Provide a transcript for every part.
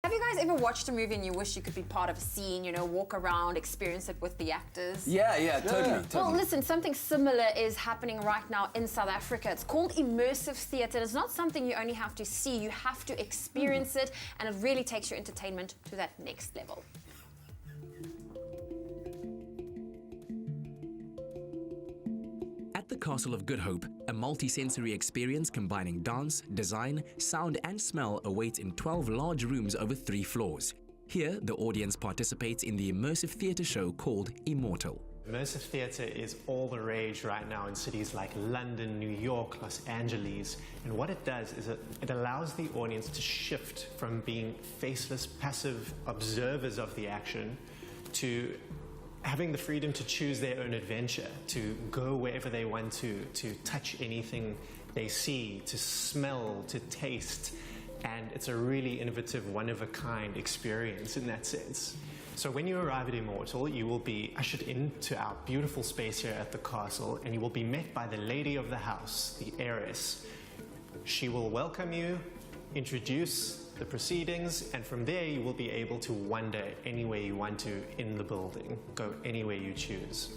Have you guys ever watched a movie and you wish you could be part of a scene, you know, walk around, experience it with the actors? Yeah, totally. Well, listen, something similar is happening right now in South Africa. It's called immersive theatre. It's not something you only have to see, you have to experience it, and it really takes your entertainment to that next level. At the Castle of Good Hope, a multi-sensory experience combining dance, design, sound and smell awaits in 12 large rooms over 3 floors. Here, the audience participates in the immersive theatre show called Immortal. Immersive theatre is all the rage right now in cities like London, New York, Los Angeles. And what it does is it allows the audience to shift from being faceless, passive observers of the action to having the freedom to choose their own adventure, to go wherever they want to touch anything they see, to smell, to taste. And it's a really innovative, one-of-a-kind experience in that sense. So when you arrive at Immortal, you will be ushered into our beautiful space here at the castle, and you will be met by the lady of the house, the heiress. She will welcome you, introduce the proceedings, and from there you will be able to wander anywhere you want to in the building, go anywhere you choose.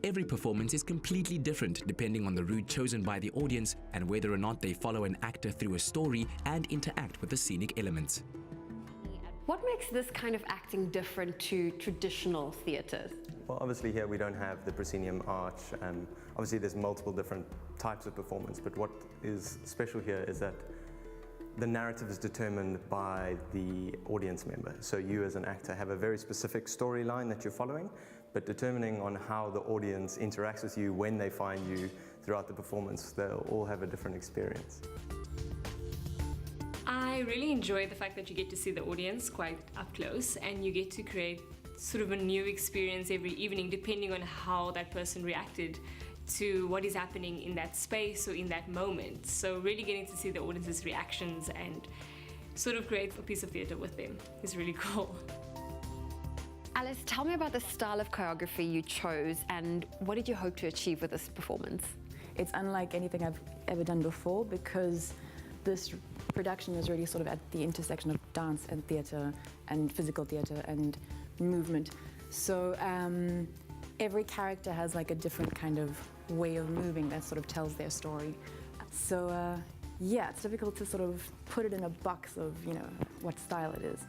Every performance is completely different depending on the route chosen by the audience and whether or not they follow an actor through a story and interact with the scenic elements. What makes this kind of acting different to traditional theatres? Well, obviously here we don't have the proscenium arch. Obviously there's multiple different types of performance, but what is special here is that the narrative is determined by the audience member. So you as an actor have a very specific storyline that you're following, but determining on how the audience interacts with you when they find you throughout the performance, they'll all have a different experience. I really enjoy the fact that you get to see the audience quite up close and you get to create sort of a new experience every evening depending on how that person reacted to what is happening in that space or in that moment. So really getting to see the audience's reactions and sort of create a piece of theatre with them is really cool. Alice, tell me about the style of choreography you chose and what did you hope to achieve with this performance? It's unlike anything I've ever done before because this production is really sort of at the intersection of dance and theatre and physical theatre and movement. So every character has like a different kind of way of moving that sort of tells their story. So yeah, it's difficult to sort of put it in a box of, you know, what style it is.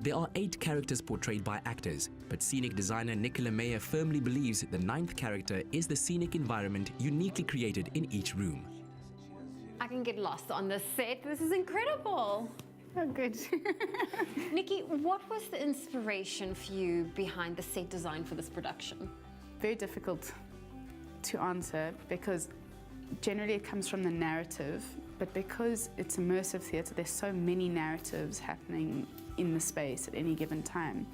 There are 8 characters portrayed by actors, but scenic designer Nicola Meyer firmly believes the 9th character is the scenic environment uniquely created in each room. I can get lost on this set. This is incredible. Oh, good. Nikki, what was the inspiration for you behind the set design for this production? Very difficult to answer because generally it comes from the narrative, but because it's immersive theatre, there's so many narratives happening in the space at any given time.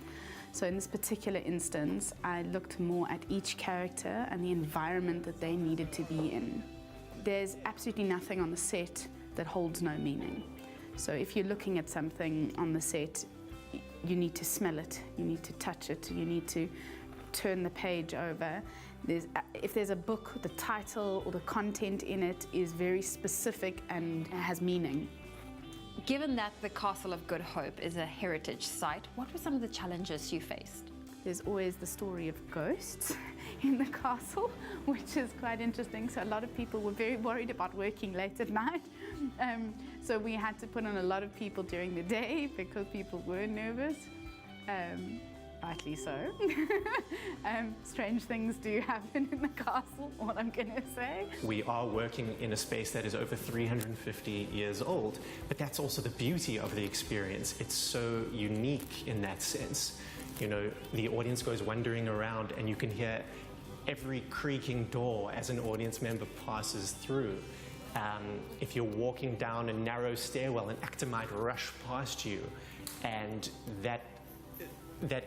So in this particular instance, I looked more at each character and the environment that they needed to be in. There's absolutely nothing on the set that holds no meaning. So if you're looking at something on the set, you need to smell it, you need to touch it, you need to turn the page over. If there's a book, the title or the content in it is very specific and has meaning. Given that the Castle of Good Hope is a heritage site, what were some of the challenges you faced? There's always the story of ghosts in the castle, which is quite interesting. So a lot of people were very worried about working late at night. So we had to put on a lot of people during the day because people were nervous. Rightly so. Strange things do happen in the castle, what I'm going to say. We are working in a space that is over 350 years old, but that's also the beauty of the experience. It's so unique in that sense. You know, the audience goes wandering around and you can hear every creaking door as an audience member passes through. If you're walking down a narrow stairwell, an actor might rush past you, and that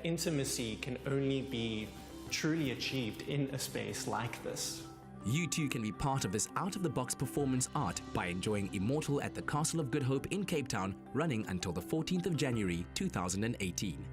intimacy can only be truly achieved in a space like this. You too can be part of this out-of-the-box performance art by enjoying Immortal at the Castle of Good Hope in Cape Town, running until the 14th of January 2018.